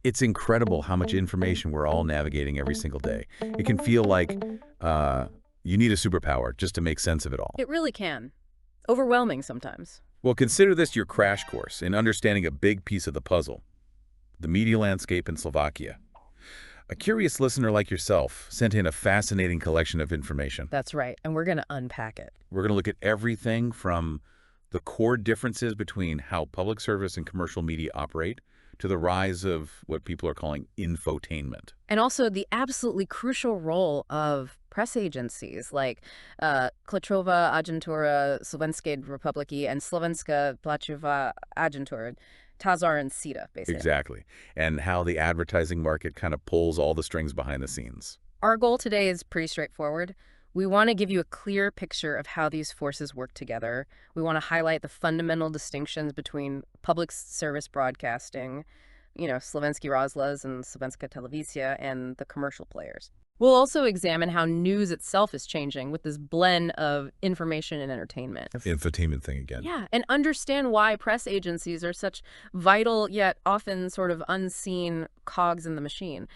It's incredible how much information we're all navigating every single day. It can feel like you need a superpower just to make sense of it all. It really can. Overwhelming sometimes. Well, consider this your crash course in understanding a big piece of the puzzle, the media landscape in Slovakia. A curious listener like yourself sent in a fascinating collection of information. That's right, and we're going to unpack it. We're going to look at everything from the core differences between how public service and commercial media operate to the rise of what people are calling infotainment. And also the absolutely crucial role of press agencies like Kluczowa Agentura Slovenskej Republiky and Slovenska Tlačová Agentura, TASR and SITA, basically. Exactly. And how the advertising market kind of pulls all the strings behind the scenes. Our goal today is pretty straightforward. We want to give you a clear picture of how these forces work together. We want to highlight the fundamental distinctions between public service broadcasting, Slovenský rozhlas and Slovenská televízia, and the commercial players. We'll also examine how news itself is changing with this blend of information and entertainment. Infotainment thing again. Yeah, and understand why press agencies are such vital yet often sort of unseen cogs in the machine.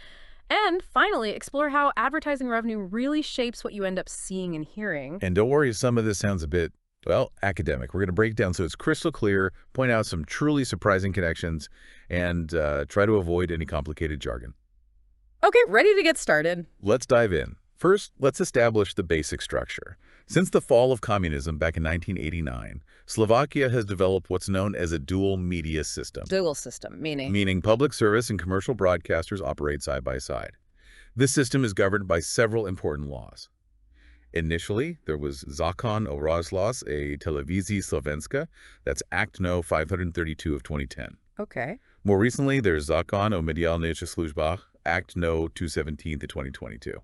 And finally, explore how advertising revenue really shapes what you end up seeing and hearing. And don't worry if some of this sounds a bit, well, academic. We're going to break it down so it's crystal clear, point out some truly surprising connections, and try to avoid any complicated jargon. Okay, ready to get started. Let's dive in. First, let's establish the basic structure. Since the fall of communism back in 1989, Slovakia has developed what's known as a dual media system. Dual system, meaning? Meaning public service and commercial broadcasters operate side by side. This system is governed by several important laws. Initially, there was Zákon o rozhlas a televízii Slovenska, that's Act No. 532 of 2010. Okay. More recently, there's Zákon o mediálnych službách, Act No. 217 to 2022.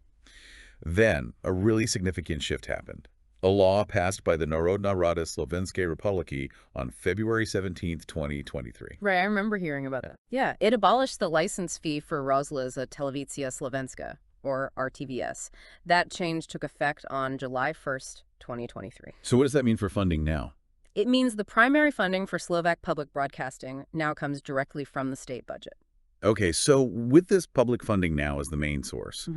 Then, a really significant shift happened. A law passed by the Národná rada Slovenskej republiky on February 17, 2023. Right, I remember hearing about it. Yeah, it abolished the license fee for rozhlas a televízia Slovenska, or RTVS. That change took effect on July 1st, 2023. So what does that mean for funding now? It means the primary funding for Slovak public broadcasting now comes directly from the state budget. Okay, so with this public funding now as the main source,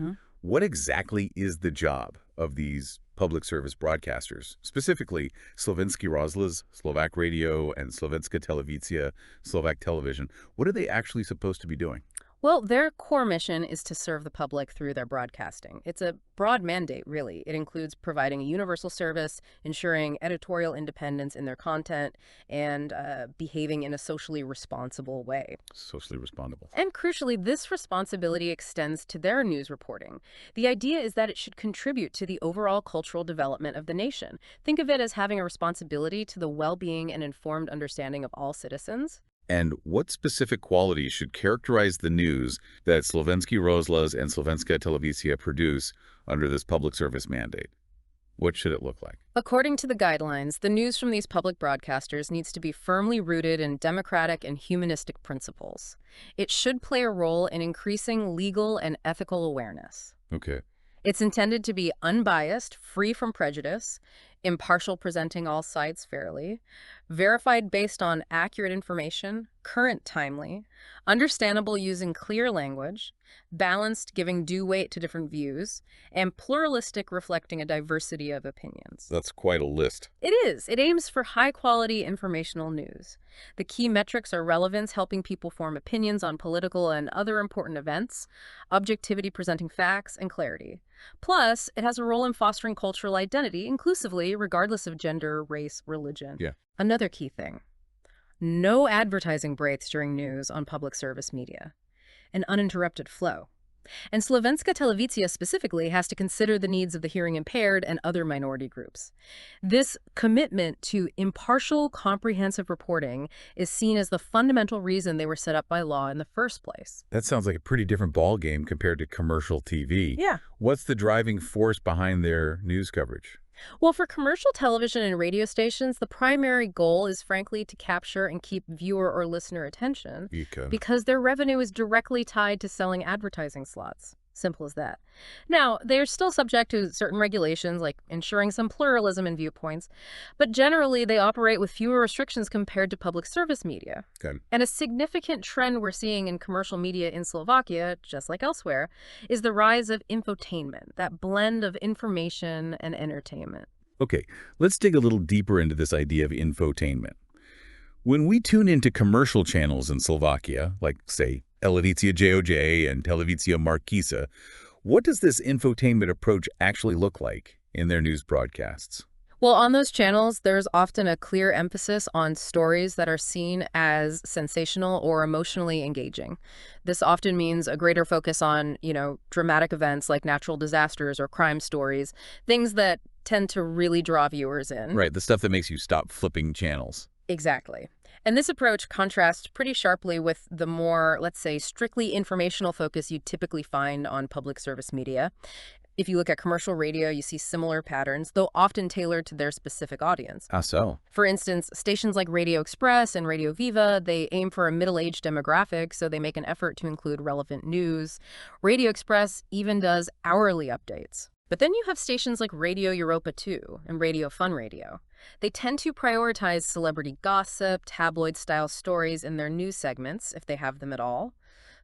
what exactly is the job of these public service broadcasters, specifically Slovenský rozhlas, Slovak radio, and Slovenská televízia, Slovak television? What are they actually supposed to be doing? Well, their core mission is to serve the public through their broadcasting. It's a broad mandate, really. It includes providing a universal service, ensuring editorial independence in their content, and behaving in a socially responsible way. Socially responsible. And crucially, this responsibility extends to their news reporting. The idea is that it should contribute to the overall cultural development of the nation. Think of it as having a responsibility to the well-being and informed understanding of all citizens. And what specific qualities should characterize the news that Slovenský rozhlas and Slovenská televízia produce under this public service mandate? What should it look like? According to the guidelines, the news from these public broadcasters needs to be firmly rooted in democratic and humanistic principles. It should play a role in increasing legal and ethical awareness. Okay. It's intended to be unbiased, free from prejudice, impartial, presenting all sides fairly, verified based on accurate information, current, timely, understandable using clear language, balanced, giving due weight to different views, and pluralistic, reflecting a diversity of opinions. That's quite a list. It is. It aims for high-quality informational news. The key metrics are relevance, helping people form opinions on political and other important events, objectivity, presenting facts, and clarity. Plus, it has a role in fostering cultural identity inclusively, regardless of gender, race, religion. Yeah. Another key thing: no advertising breaks during news on public service media. An uninterrupted flow. And Slovenská televízia specifically has to consider the needs of the hearing impaired and other minority groups. This commitment to impartial, comprehensive reporting is seen as the fundamental reason they were set up by law in the first place. That sounds like a pretty different ballgame compared to commercial TV. Yeah. What's the driving force behind their news coverage? Well, for commercial television and radio stations, the primary goal is, frankly, to capture and keep viewer or listener attention because their revenue is directly tied to selling advertising slots. Simple as that. Now, they're still subject to certain regulations, like ensuring some pluralism in viewpoints, but generally they operate with fewer restrictions compared to public service media. Okay. And a significant trend we're seeing in commercial media in Slovakia, just like elsewhere, is the rise of infotainment, that blend of information and entertainment. Okay, let's dig a little deeper into this idea of infotainment. When we tune into commercial channels in Slovakia, like, say, Televizia JOJ and Televizia Markisa, what does this infotainment approach actually look like in their news broadcasts? Well, on those channels, there's often a clear emphasis on stories that are seen as sensational or emotionally engaging. This often means a greater focus on, dramatic events like natural disasters or crime stories, things that tend to really draw viewers in. Right, the stuff that makes you stop flipping channels. Exactly. And this approach contrasts pretty sharply with the more, let's say, strictly informational focus you typically find on public service media. If you look at commercial radio, you see similar patterns, though often tailored to their specific audience. Ah, so? For instance, stations like Radio Express and Radio Viva, they aim for a middle-aged demographic, so they make an effort to include relevant news. Radio Express even does hourly updates. But then you have stations like Radio Europa 2 and Radio Fun Radio. They tend to prioritize celebrity gossip, tabloid-style stories in their news segments, if they have them at all.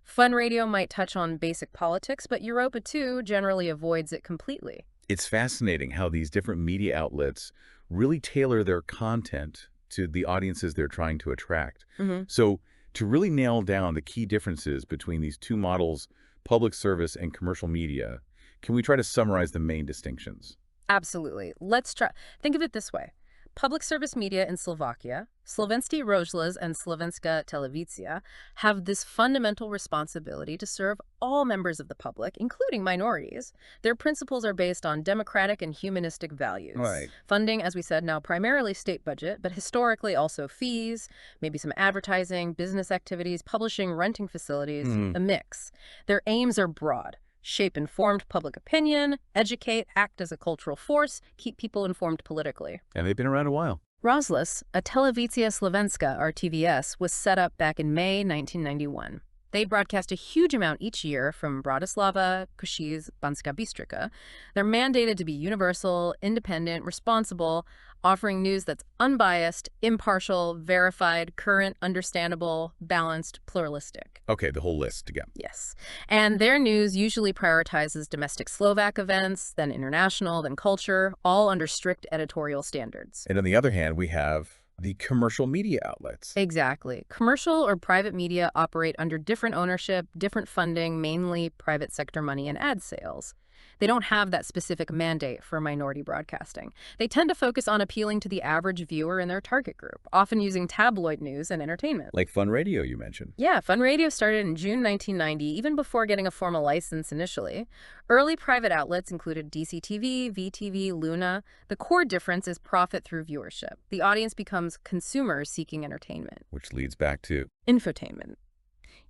Fun Radio might touch on basic politics, but Europa 2 generally avoids it completely. It's fascinating how these different media outlets really tailor their content to the audiences they're trying to attract. So to really nail down the key differences between these two models, public service and commercial media, can we try to summarize the main distinctions? Absolutely. Let's try. Think of it this way. Public service media in Slovakia, Slovenský rozhlas and Slovenská televízia, have this fundamental responsibility to serve all members of the public, including minorities. Their principles are based on democratic and humanistic values. Right. Funding, as we said, now primarily state budget, but historically also fees, maybe some advertising, business activities, publishing, renting facilities, a mix. Their aims are broad. Shape informed public opinion, educate, act as a cultural force, keep people informed politically. And they've been around a while. Rozhlas, a Televizia Slovenska, or TVS, was set up back in May 1991. They broadcast a huge amount each year from Bratislava, Košice, Banská Bystrica. They're mandated to be universal, independent, responsible, offering news that's unbiased, impartial, verified, current, understandable, balanced, pluralistic. Okay, the whole list again. Yes. And their news usually prioritizes domestic Slovak events, then international, then culture, all under strict editorial standards. And on the other hand, we have the commercial media outlets. Exactly. Commercial or private media operate under different ownership, different funding, mainly private sector money and ad sales. They don't have that specific mandate for minority broadcasting. They tend to focus on appealing to the average viewer in their target group, often using tabloid news and entertainment. Like Fun Radio, you mentioned. Yeah, Fun Radio started in June 1990, even before getting a formal license initially. Early private outlets included DCTV, VTV, Luna. The core difference is profit through viewership. The audience becomes consumers seeking entertainment. Which leads back to Infotainment.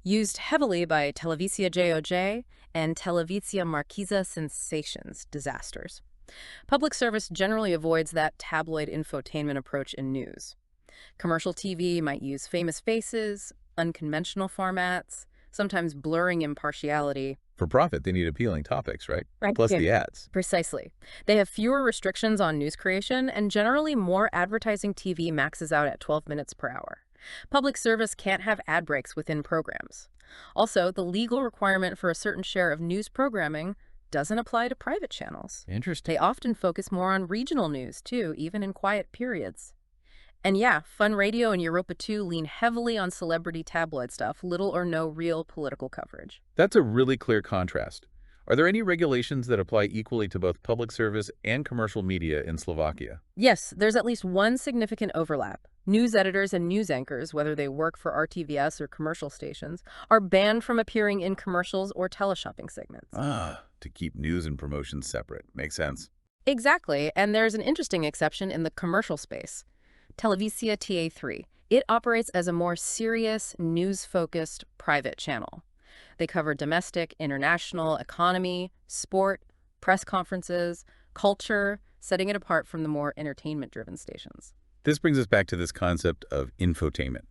Used heavily by Televizia JOJ and Televizia Markisa sensations, disasters. Public service generally avoids that tabloid infotainment approach in news. Commercial TV might use famous faces, unconventional formats, sometimes blurring impartiality. for profit, they need appealing topics, right? Right. Plus Yeah. the ads. Precisely. They have fewer restrictions on news creation, and generally more advertising TV maxes out at 12 minutes per hour. Public service can't have ad breaks within programs. Also, the legal requirement for a certain share of news programming doesn't apply to private channels. Interesting. They often focus more on regional news, too, even in quiet periods. And yeah, Fun Radio and Europa 2 lean heavily on celebrity tabloid stuff, little or no real political coverage. That's a really clear contrast. Are there any regulations that apply equally to both public service and commercial media in Slovakia? Yes, there's at least one significant overlap. News editors and news anchors, whether they work for RTVS or commercial stations, are banned from appearing in commercials or teleshopping segments. To keep news and promotions separate. Makes sense. Exactly, and there's an interesting exception in the commercial space. Televizia TA3. It operates as a more serious, news-focused private channel. They cover domestic, international, economy, sport, press conferences, culture, setting it apart from the more entertainment-driven stations. This brings us back to this concept of infotainment.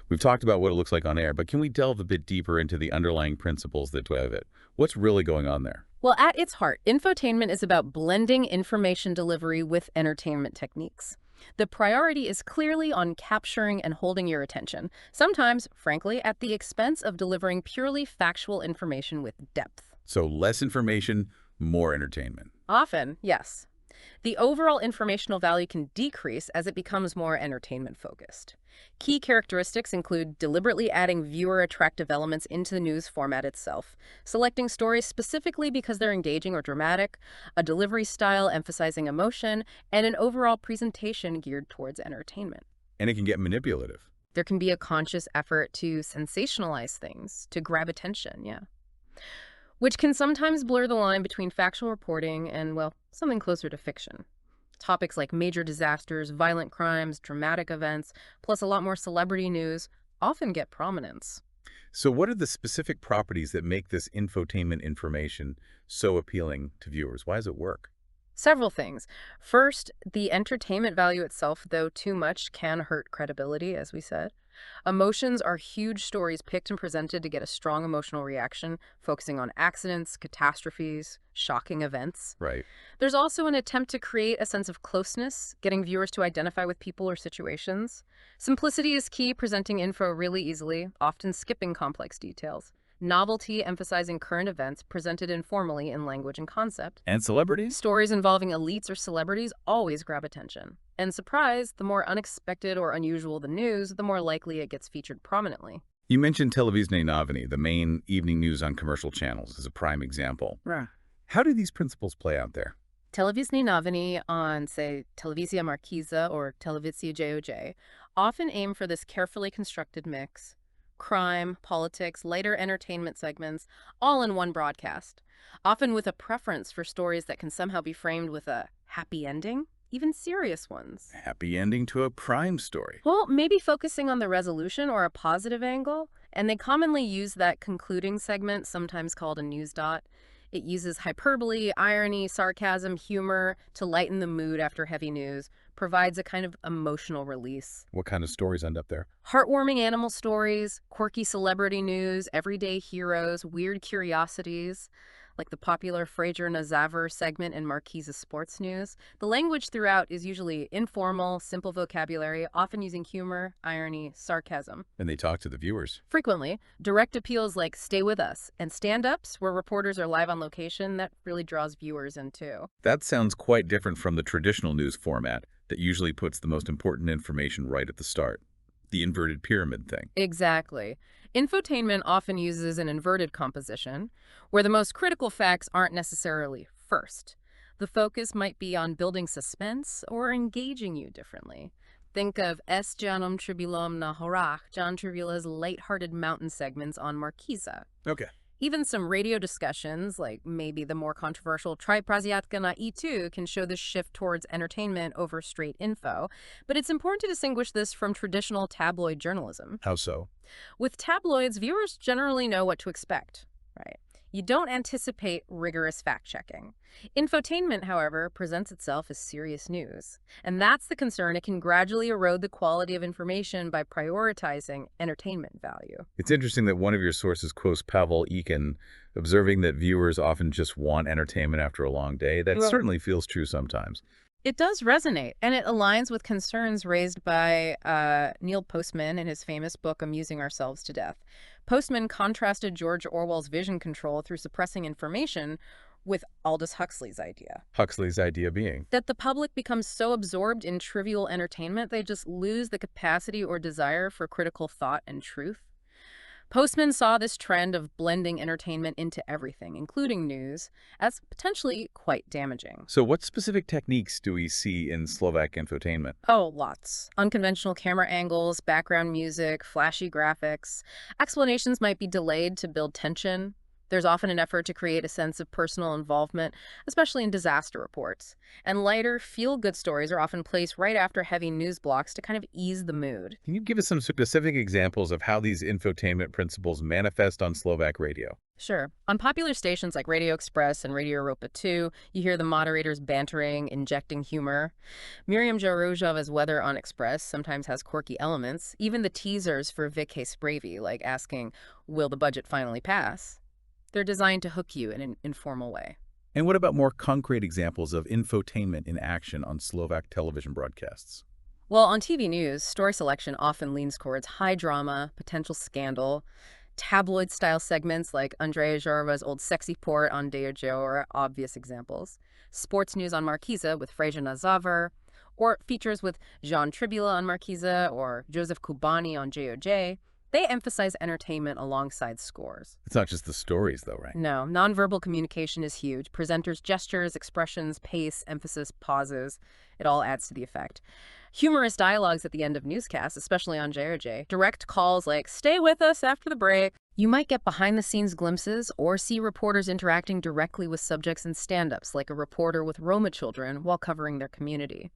We've talked about what it looks like on air, but can we delve a bit deeper into the underlying principles that drive it? What's really going on there? Well, at its heart, infotainment is about blending information delivery with entertainment techniques. The priority is clearly on capturing and holding your attention, sometimes, frankly, at the expense of delivering purely factual information with depth. So less information, more entertainment. Often, yes. The overall informational value can decrease as it becomes more entertainment-focused. Key characteristics include deliberately adding viewer-attractive elements into the news format itself, selecting stories specifically because they're engaging or dramatic, a delivery style emphasizing emotion, and an overall presentation geared towards entertainment. And it can get manipulative. There can be a conscious effort to sensationalize things, to grab attention, yeah, which can sometimes blur the line between factual reporting and, well, something closer to fiction. Topics like major disasters, violent crimes, dramatic events, plus a lot more celebrity news often get prominence. So what are the specific properties that make this infotainment information so appealing to viewers? Why does it work? Several things. First, the entertainment value itself, though too much, can hurt credibility, as we said. Emotions are huge stories picked and presented to get a strong emotional reaction, focusing on accidents, catastrophes, shocking events. Right. There's also an attempt to create a sense of closeness, getting viewers to identify with people or situations. Simplicity is key, presenting info really easily, often skipping complex details. Novelty, emphasizing current events presented informally in language and concept. And celebrities? Stories involving elites or celebrities always grab attention. And surprise, the more unexpected or unusual the news, the more likely it gets featured prominently. You mentioned Televizní Noviny, the main evening news on commercial channels, as a prime example. Right. How do these principles play out there? Televizní Noviny on, say, Televizia Markiza or Televizia JOJ often aim for this carefully constructed mix. Crime, politics, lighter entertainment segments, all in one broadcast, often with a preference for stories that can somehow be framed with a happy ending, even serious ones. Happy ending to a crime story. Well, maybe focusing on the resolution or a positive angle, and they commonly use that concluding segment, sometimes called a news dot. It uses hyperbole, irony, sarcasm, humor to lighten the mood after heavy news, provides a kind of emotional release. What kind of stories end up there? Heartwarming animal stories, quirky celebrity news, everyday heroes, weird curiosities, like the popular Fraser Nazaver segment in Marquise's Sports News. The language throughout is usually informal, simple vocabulary, often using humor, irony, sarcasm. And they talk to the viewers. Frequently, direct appeals like Stay With Us and stand-ups, where reporters are live on location, that really draws viewers in too. That sounds quite different from the traditional news format that usually puts the most important information right at the start. The inverted pyramid thing. Exactly. Infotainment often uses an inverted composition, where the most critical facts aren't necessarily first. The focus might be on building suspense or engaging you differently. Think of S. Janum Tribulum na Horach, John Travilla's lighthearted mountain segments on Marquisa. Okay. Even some radio discussions, like maybe the more controversial Try Praziatka na E2, can show this shift towards entertainment over straight info. But it's important to distinguish this from traditional tabloid journalism. How so? With tabloids, viewers generally know what to expect, right? You don't anticipate rigorous fact-checking. Infotainment, however, presents itself as serious news. And that's the concern. It can gradually erode the quality of information by prioritizing entertainment value. It's interesting that one of your sources quotes Pavel Ekin, observing that viewers often just want entertainment after a long day. That certainly feels true sometimes. It does resonate, and it aligns with concerns raised by Neil Postman in his famous book, Amusing Ourselves to Death. Postman contrasted George Orwell's vision control through suppressing information with Aldous Huxley's idea. Huxley's idea being? That the public becomes so absorbed in trivial entertainment, they just lose the capacity or desire for critical thought and truth. Postman saw this trend of blending entertainment into everything, including news, as potentially quite damaging. So what specific techniques do we see in Slovak infotainment? Oh, lots. Unconventional camera angles, background music, flashy graphics. Explanations might be delayed to build tension. There's often an effort to create a sense of personal involvement, especially in disaster reports. And lighter, feel-good stories are often placed right after heavy news blocks to kind of ease the mood. Can you give us some specific examples of how these infotainment principles manifest on Slovak radio? Sure. On popular stations like Radio Express and Radio Europa 2, you hear the moderators bantering, injecting humor. Miriam Jarozova's Weather on Express sometimes has quirky elements. Even the teasers for Vicky Spravy, like asking, will the budget finally pass? They're designed to hook you in an informal way. And what about more concrete examples of infotainment in action on Slovak television broadcasts? Well, on TV news, story selection often leans towards high drama, potential scandal. Tabloid-style segments like Andrea Jarva's Old Sexy Port on Dejo are obvious examples. Sports news on Markiza with Freja Nazavar, or features with Jean Tribula on Markiza or Joseph Kubani on JOJ. They emphasize entertainment alongside scores. It's not just the stories, though, right? No, nonverbal communication is huge. Presenters' gestures, expressions, pace, emphasis, pauses, it all adds to the effect. Humorous dialogues at the end of newscasts, especially on JRJ. Direct calls like, stay with us after the break. You might get behind-the-scenes glimpses or see reporters interacting directly with subjects in stand-ups, like a reporter with Roma children while covering their community.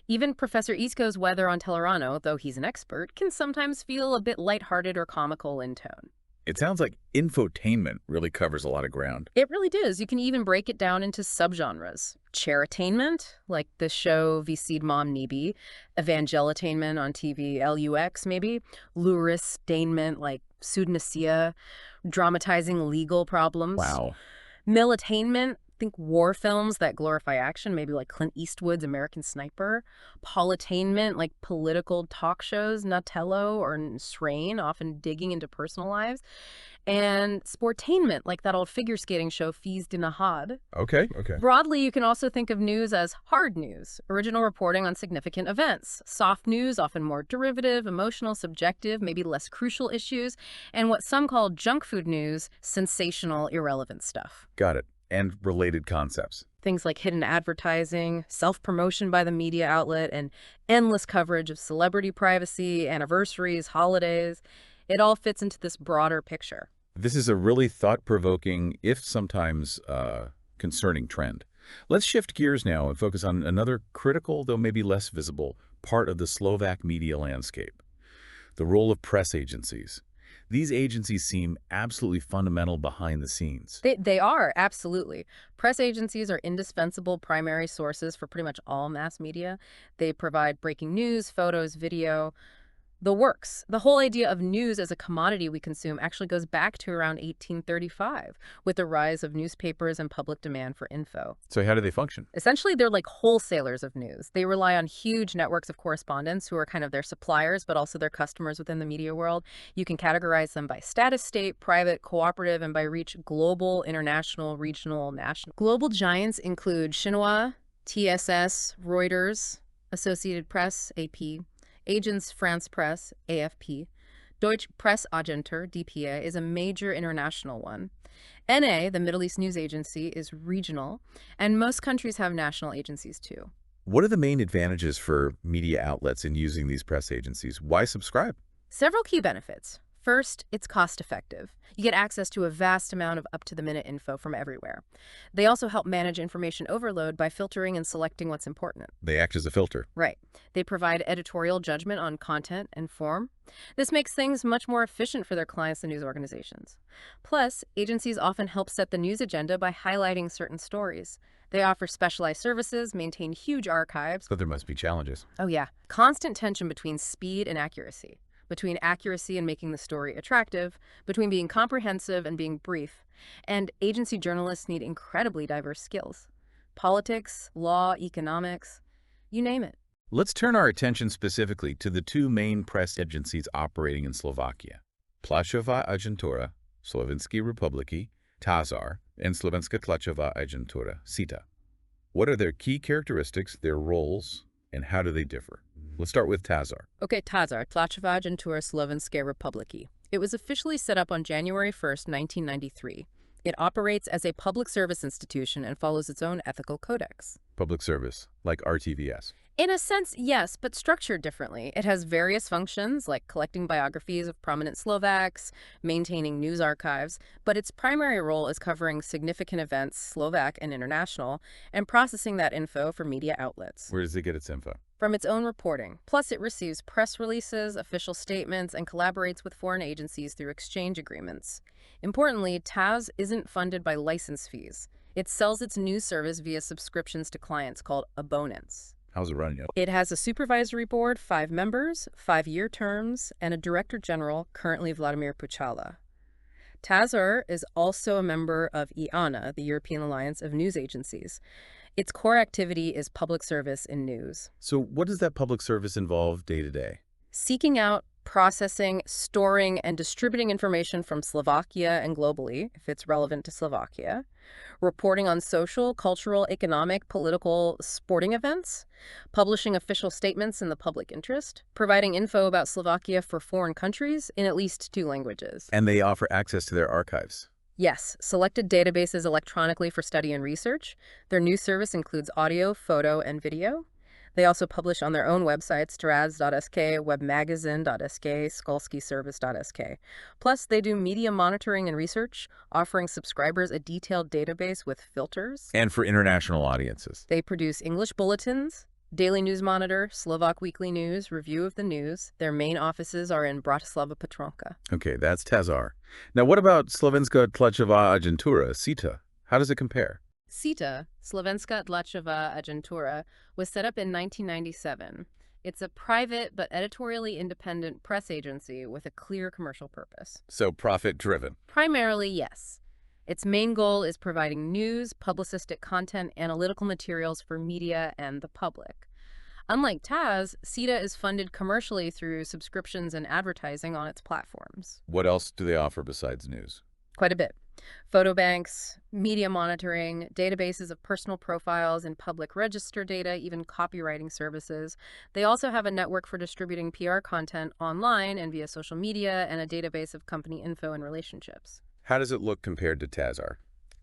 Even Professor Isco's Weather on Telerano, though he's an expert, can sometimes feel a bit lighthearted or comical in tone. It sounds like infotainment really covers a lot of ground. It really does. You can even break it down into subgenres. Charitainment, like the show Visid Mom Nibi. Evangelitainment on TV, LUX maybe. Luristainment, like Pseudonysia. Dramatizing legal problems. Wow. Militainment, think war films that glorify action, maybe like Clint Eastwood's American Sniper. Politainment, like political talk shows, Natello or Srain, often digging into personal lives. And sportainment, like that old figure skating show Fils de Nahad. Okay. Broadly, you can also think of news as hard news, original reporting on significant events. Soft news, often more derivative, emotional, subjective, maybe less crucial issues. And what some call junk food news, sensational, irrelevant stuff. Got it. And related concepts. Things like hidden advertising, self-promotion by the media outlet, and endless coverage of celebrity privacy, anniversaries, holidays. It all fits into this broader picture. This is a really thought-provoking, if sometimes concerning trend. Let's shift gears now and focus on another critical, though maybe less visible, part of the Slovak media landscape. The role of press agencies. These agencies seem absolutely fundamental behind the scenes. They are, absolutely. Press agencies are indispensable primary sources for pretty much all mass media. They provide breaking news, photos, video, the works. The whole idea of news as a commodity we consume actually goes back to around 1835, with the rise of newspapers and public demand for info. So how do they function? Essentially, they're like wholesalers of news. They rely on huge networks of correspondents who are kind of their suppliers, but also their customers within the media world. You can categorize them by status, state, private, cooperative, and by reach: global, international, regional, national. Global giants include Xinhua, TSS, Reuters, Associated Press, AP, Agence France Presse, AFP. Deutsche Presseagentur, DPA, is a major international one. NA, the Middle East News Agency, is regional, and most countries have national agencies too. What are the main advantages for media outlets in using these press agencies? Why subscribe? Several key benefits. First, it's cost-effective. You get access to a vast amount of up-to-the-minute info from everywhere. They also help manage information overload by filtering and selecting what's important. They act as a filter. Right. They provide editorial judgment on content and form. This makes things much more efficient for their clients and news organizations. Plus, agencies often help set the news agenda by highlighting certain stories. They offer specialized services, maintain huge archives. But there must be challenges. Oh yeah. Constant tension between speed and accuracy. Between accuracy and making the story attractive, between being comprehensive and being brief. And agency journalists need incredibly diverse skills. Politics, law, economics, you name it. Let's turn our attention specifically to the two main press agencies operating in Slovakia. Tlačová agentúra, Slovenský republiky, TASR, and Slovenská tlačová agentúra, SITA. What are their key characteristics, their roles, and how do they differ? Let's start with TASR. Okay, TASR, Tlačová agentúra Slovenskej republiky. It was officially set up on January 1st, 1993. It operates as a public service institution and follows its own ethical codex. Public service, like RTVS. In a sense, yes, but structured differently. It has various functions, like collecting biographies of prominent Slovaks, maintaining news archives, but its primary role is covering significant events, Slovak and international, and processing that info for media outlets. Where does it get its info? From its own reporting. Plus, it receives press releases, official statements, and collaborates with foreign agencies through exchange agreements. Importantly, TAS isn't funded by license fees. It sells its news service via subscriptions to clients called abonnents. How's it run? It has a supervisory board, 5 members, 5-year terms, and a director general, currently Vladimir Puchala. TASR is also a member of IANA, the European Alliance of News Agencies. Its core activity is public service in news. So what does that public service involve day to day? Seeking out, processing, storing, and distributing information from Slovakia and globally, if it's relevant to Slovakia, reporting on social, cultural, economic, political, sporting events, publishing official statements in the public interest, providing info about Slovakia for foreign countries in at least 2 languages. And they offer access to their archives. Yes, selected databases electronically for study and research. Their news service includes audio, photo, and video. They also publish on their own websites, taraz.sk, webmagazine.sk, skolskiservice.sk. Plus, they do media monitoring and research, offering subscribers a detailed database with filters. And for international audiences. They produce English bulletins, Daily News Monitor, Slovak Weekly News, Review of the News. Their main offices are in Bratislava Petronka. Okay, that's TASR. Now, what about Slovenska tlačová agentura, SITA? How does it compare? SITA, Slovenska tlačová agentura, was set up in 1997. It's a private but editorially independent press agency with a clear commercial purpose. So profit-driven. Primarily, yes. Its main goal is providing news, publicistic content, analytical materials for media and the public. Unlike TAS, SITA is funded commercially through subscriptions and advertising on its platforms. What else do they offer besides news? Quite a bit. Photo banks, media monitoring, databases of personal profiles and public register data, even copywriting services. They also have a network for distributing PR content online and via social media, and a database of company info and relationships. How does it look compared to TASR?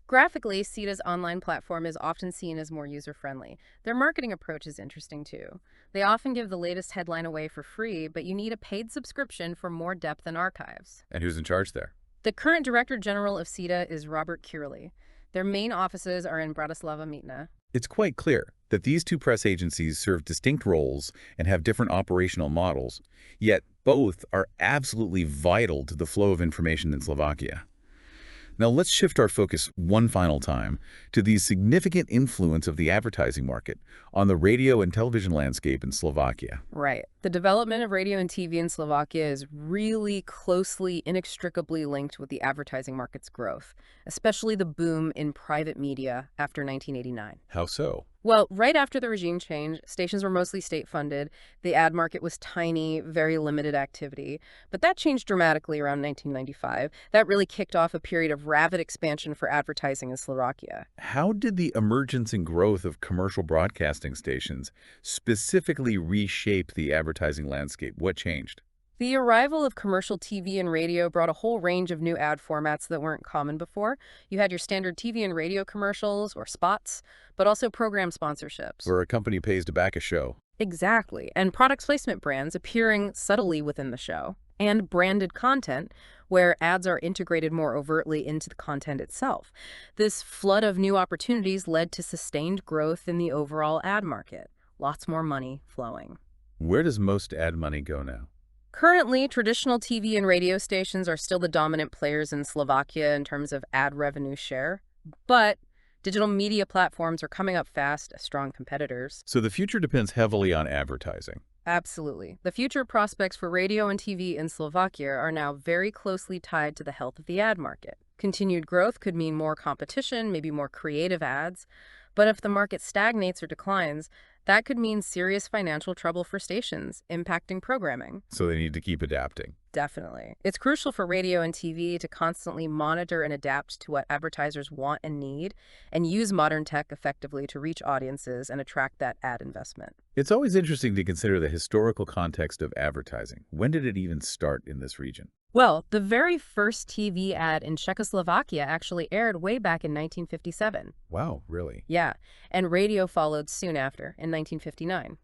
Graphically, SITA's online platform is often seen as more user-friendly. Their marketing approach is interesting, too. They often give the latest headline away for free, but you need a paid subscription for more depth and archives. And who's in charge there? The current Director General of SITA is Robert Curley. Their main offices are in Bratislava Mitna. It's quite clear that these 2 press agencies serve distinct roles and have different operational models, yet both are absolutely vital to the flow of information in Slovakia. Now let's shift our focus one final time to the significant influence of the advertising market on the radio and television landscape in Slovakia. Right. The development of radio and TV in Slovakia is really closely, inextricably linked with the advertising market's growth, especially the boom in private media after 1989. How so? Well, right after the regime change, stations were mostly state-funded. The ad market was tiny, very limited activity. But that changed dramatically around 1995. That really kicked off a period of rapid expansion for advertising in Slovakia. How did the emergence and growth of commercial broadcasting stations specifically reshape the advertising landscape? What changed? The arrival of commercial TV and radio brought a whole range of new ad formats that weren't common before. You had your standard TV and radio commercials or spots, but also program sponsorships. Where a company pays to back a show. Exactly. And product placement brands appearing subtly within the show. And branded content, where ads are integrated more overtly into the content itself. This flood of new opportunities led to sustained growth in the overall ad market. Lots more money flowing. Where does most ad money go now? Currently, traditional TV and radio stations are still the dominant players in Slovakia in terms of ad revenue share, but digital media platforms are coming up fast as strong competitors. So the future depends heavily on advertising. Absolutely. The future prospects for radio and TV in Slovakia are now very closely tied to the health of the ad market. Continued growth could mean more competition, maybe more creative ads, but if the market stagnates or declines, that could mean serious financial trouble for stations, impacting programming. So they need to keep adapting. Definitely. It's crucial for radio and TV to constantly monitor and adapt to what advertisers want and need, and use modern tech effectively to reach audiences and attract that ad investment. It's always interesting to consider the historical context of advertising. When did it even start in this region? Well, the very first TV ad in Czechoslovakia actually aired way back in 1957. Wow, really? Yeah, and radio followed soon after, in 1959.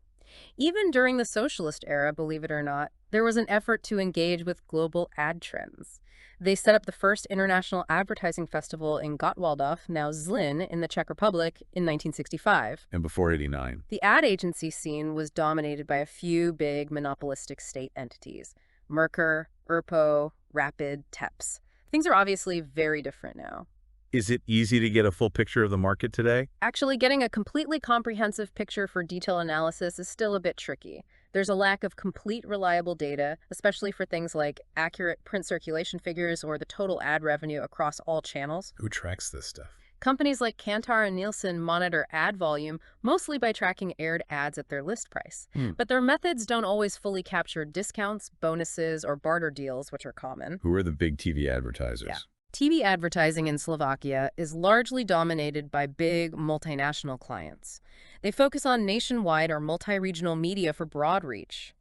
Even during the socialist era, believe it or not, there was an effort to engage with global ad trends. They set up the first international advertising festival in Gottwaldhof, now Zlin, in the Czech Republic in 1965. And before 89. The ad agency scene was dominated by a few big monopolistic state entities: Merkur, Erpo, Rapid, Teps. Things are obviously very different now. Is it easy to get a full picture of the market today? Actually, getting a completely comprehensive picture for detailed analysis is still a bit tricky. There's a lack of complete, reliable data, especially for things like accurate print circulation figures or the total ad revenue across all channels. Who tracks this stuff? Companies like Kantar and Nielsen monitor ad volume mostly by tracking aired ads at their list price. But their methods don't always fully capture discounts, bonuses, or barter deals, which are common. Who are the big TV advertisers? Yeah. TV advertising in Slovakia is largely dominated by big multinational clients. They focus on nationwide or multi-regional media for broad reach.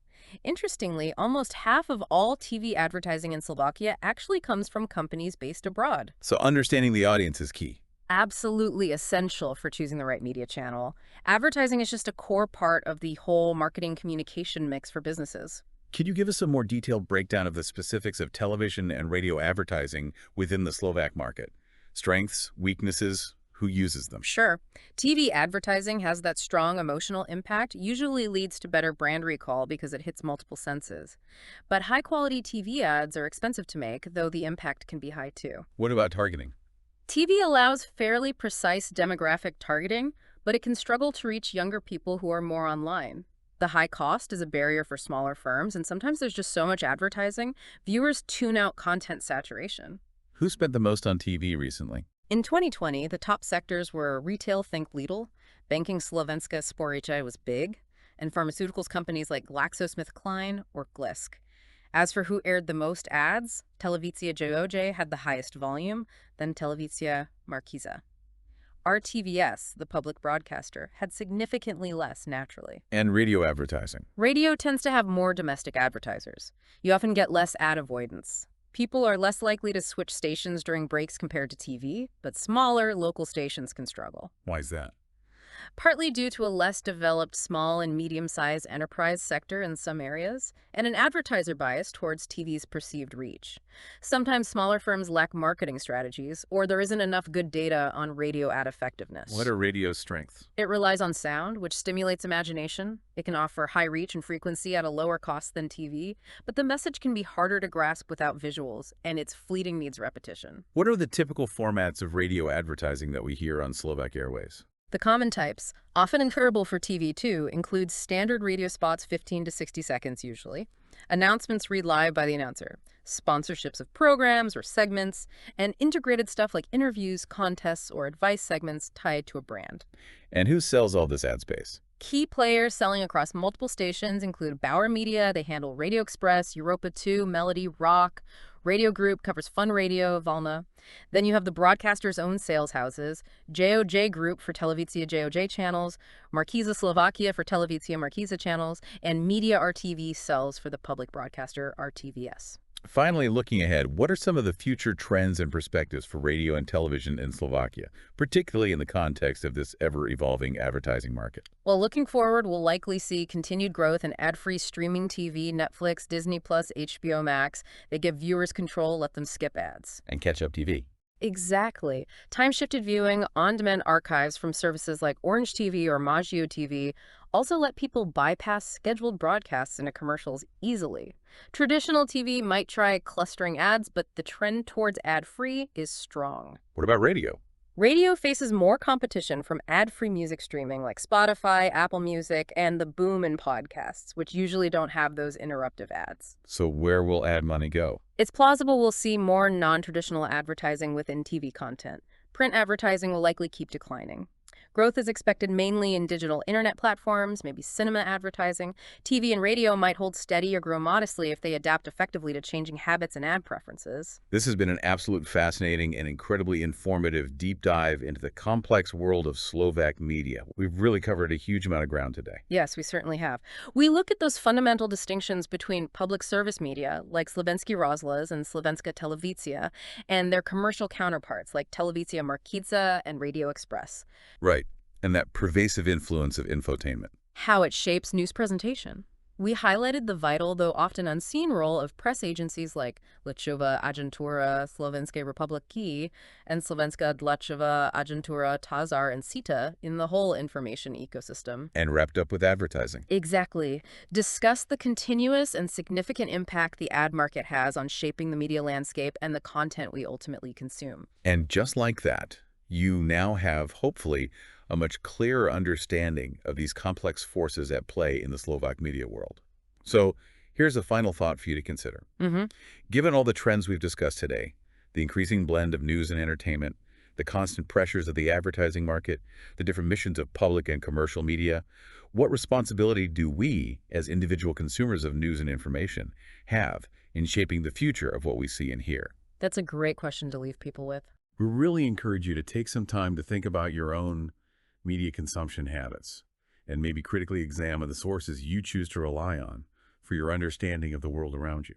Interestingly, almost half of all TV advertising in Slovakia actually comes from companies based abroad. So understanding the audience is key. Absolutely essential for choosing the right media channel. Advertising is just a core part of the whole marketing communication mix for businesses. Could you give us a more detailed breakdown of the specifics of television and radio advertising within the Slovak market? Strengths, weaknesses, who uses them? Sure. TV advertising has that strong emotional impact, usually leads to better brand recall because it hits multiple senses. But high-quality TV ads are expensive to make, though the impact can be high too. What about targeting? TV allows fairly precise demographic targeting, but it can struggle to reach younger people who are more online. The high cost is a barrier for smaller firms, and sometimes there's just so much advertising, viewers tune out content saturation. Who spent the most on TV recently? In 2020, the top sectors were retail, think Lidl, banking Slovenska Sporica was big, and pharmaceuticals companies like GlaxoSmithKline or Glisk. As for who aired the most ads, Televizia JOJ had the highest volume, then Televizia Markiza. RTVS, the public broadcaster, had significantly less naturally. And radio advertising. Radio tends to have more domestic advertisers. You often get less ad avoidance. People are less likely to switch stations during breaks compared to TV, but smaller, local stations can struggle. Why is that? Partly due to a less developed small and medium-sized enterprise sector in some areas, and an advertiser bias towards TV's perceived reach. Sometimes smaller firms lack marketing strategies, or there isn't enough good data on radio ad effectiveness. What are radio's strengths? It relies on sound, which stimulates imagination. It can offer high reach and frequency at a lower cost than TV, but the message can be harder to grasp without visuals, and its fleeting needs repetition. What are the typical formats of radio advertising that we hear on Slovak Airways? The common types, often incurable for TV too, include standard radio spots 15 to 60 seconds usually, announcements read live by the announcer, sponsorships of programs or segments, and integrated stuff like interviews, contests, or advice segments tied to a brand. And who sells all this ad space? Key players selling across multiple stations include Bauer Media. They handle Radio Express, Europa 2, Melody, Rock. Radio Group covers Fun Radio, Valna. Then you have the broadcaster's own sales houses, JOJ Group for Televizia JOJ channels, Markiza Slovakia for Televizia Markiza channels, and Media RTV sells for the public broadcaster RTVS. Finally, looking ahead, what are some of the future trends and perspectives for radio and television in Slovakia, particularly in the context of this ever-evolving advertising market? Well, looking forward, we'll likely see continued growth in ad-free streaming TV, Netflix, Disney+, HBO Max. They give viewers control, let them skip ads. And catch-up TV. Exactly. Time-shifted viewing, on-demand archives from services like Orange TV or Magio TV also let people bypass scheduled broadcasts into commercials easily. Traditional TV might try clustering ads, but the trend towards ad-free is strong. What about radio? Radio faces more competition from ad-free music streaming like Spotify, Apple Music, and the boom in podcasts, which usually don't have those interruptive ads. So where will ad money go? It's plausible we'll see more non-traditional advertising within TV content. Print advertising will likely keep declining. Growth is expected mainly in digital internet platforms, maybe cinema advertising. TV and radio might hold steady or grow modestly if they adapt effectively to changing habits and ad preferences. This has been an absolute fascinating and incredibly informative deep dive into the complex world of Slovak media. We've really covered a huge amount of ground today. Yes, we certainly have. We look at those fundamental distinctions between public service media, like Slovenský rozhlas and Slovenská televízia, and their commercial counterparts, like Televizia Markiza and Radio Express. Right. And that pervasive influence of infotainment. how it shapes news presentation. We highlighted the vital, though often unseen, role of press agencies like Tlačová agentúra Slovenskej republiky and Slovenská tlačová agentúra TASR and SITA in the whole information ecosystem. And wrapped up with advertising. Exactly. Discuss the continuous and significant impact the ad market has on shaping the media landscape and the content we ultimately consume. And just like that, you now have, hopefully, a much clearer understanding of these complex forces at play in the Slovak media world. So here's a final thought for you to consider. Given all the trends we've discussed today, the increasing blend of news and entertainment, the constant pressures of the advertising market, the different missions of public and commercial media, what responsibility do we, as individual consumers of news and information, have in shaping the future of what we see and hear? That's a great question to leave people with. We really encourage you to take some time to think about your own media consumption habits and maybe critically examine the sources you choose to rely on for your understanding of the world around you.